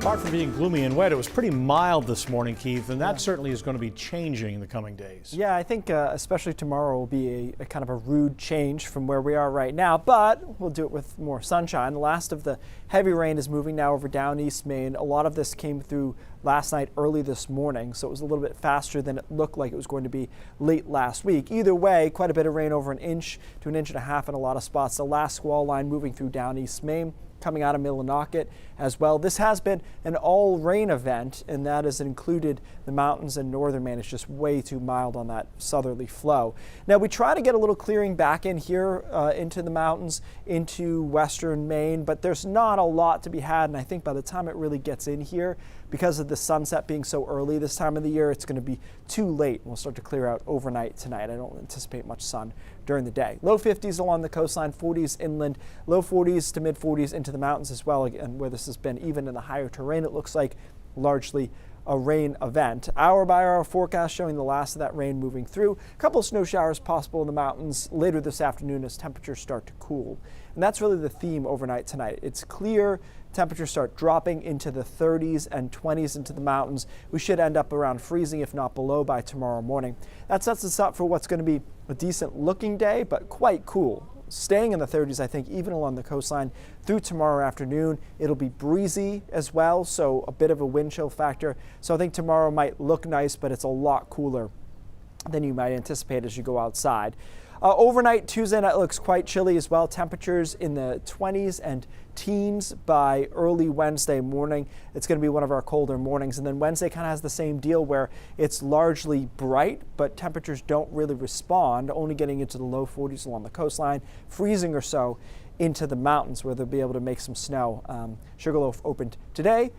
Apart from being gloomy and wet, it was pretty mild this morning, Keith, and that certainly is going to be changing in the coming days. Yeah, I think especially tomorrow will be a kind of a rude change from where we are right now, but we'll do it with more sunshine. The last of the heavy rain is moving now over down East Maine. A lot of this came through last night, early this morning, so it was a little bit faster than it looked like it was going to be late last week. Either way, quite a bit of rain, over an inch to an inch and a half in a lot of spots. The last squall line moving through down East Maine, coming out of Millinocket as well. This has been an all rain event, and that has included the mountains in northern Maine. It's just way too mild on that southerly flow. Now we try to get a little clearing back in here into the mountains, into western Maine, but there's not a lot to be had. And I think by the time it really gets in here, because of the sunset being so early this time of the year, it's going to be too late. We'll start to clear out overnight tonight. I don't anticipate much sun during the day. Low 50s along the coastline, 40s inland, low 40s to mid 40s into the mountains as well. Again, where this has been even in the higher terrain, it looks like largely a rain event. Hour by hour forecast showing the last of that rain moving through. A couple of snow showers possible in the mountains later this afternoon as temperatures start to cool. And that's really the theme overnight tonight. It's clear, temperatures start dropping into the 30s and 20s into the mountains. We should end up around freezing, if not below, by tomorrow morning. That sets us up for what's going to be a decent looking day, but quite cool. Staying in the 30s, I think, even along the coastline through tomorrow afternoon. It'll be breezy as well, so a bit of a wind chill factor. So I think tomorrow might look nice, but it's a lot cooler than you might anticipate as you go outside. Overnight, Tuesday night looks quite chilly as well. Temperatures in the 20s and teens by early Wednesday morning. It's going to be one of our colder mornings. And then Wednesday kind of has the same deal where it's largely bright, but temperatures don't really respond, only getting into the low 40s along the coastline, freezing or so into the mountains where they'll be able to make some snow. Sugarloaf opened today.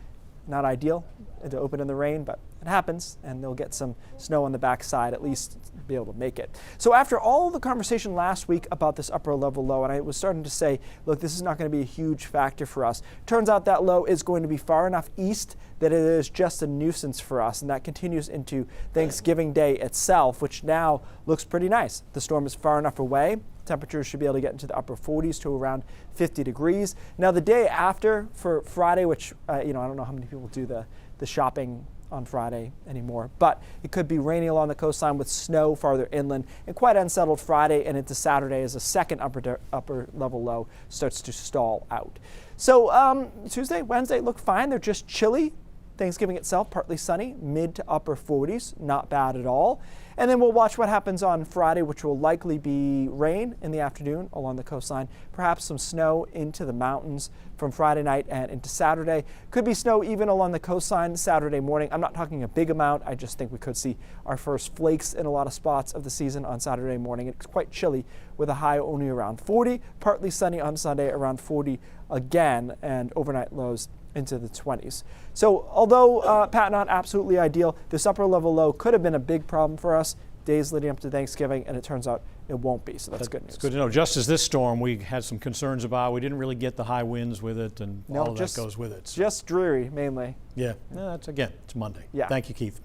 Not ideal to open in the rain, but it happens, and they'll get some snow on the backside, at least be able to make it. So after all the conversation last week about this upper level low, and I was starting to say, look, this is not going to be a huge factor for us. Turns out that low is going to be far enough east that it is just a nuisance for us, and that continues into Thanksgiving Day itself, which now looks pretty nice. The storm is far enough away. Temperatures should be able to get into the upper 40s to around 50 degrees. Now the day after for Friday, which I don't know how many people do the shopping on Friday anymore, but it could be rainy along the coastline with snow farther inland, and quite unsettled Friday and into Saturday as a second upper level low starts to stall out. So Tuesday, Wednesday look fine. They're just chilly. Thanksgiving itself, partly sunny, mid to upper 40s, not bad at all. And then we'll watch what happens on Friday, which will likely be rain in the afternoon along the coastline, perhaps some snow into the mountains from Friday night and into Saturday. Could be snow even along the coastline Saturday morning. I'm not talking a big amount. I just think we could see our first flakes in a lot of spots of the season on Saturday morning. It's quite chilly with a high only around 40, partly sunny on Sunday around 40 again, and overnight lows into the 20s. So although not absolutely ideal, this upper level low could have been a big problem for us days leading up to Thanksgiving, and it turns out it won't be, so that's good news. It's good to know. Just as this storm we had some concerns about, we didn't really get the high winds with it, and all of that goes with it. Just dreary mainly. Yeah, that's, again, it's Monday. Yeah. Thank you, Keith.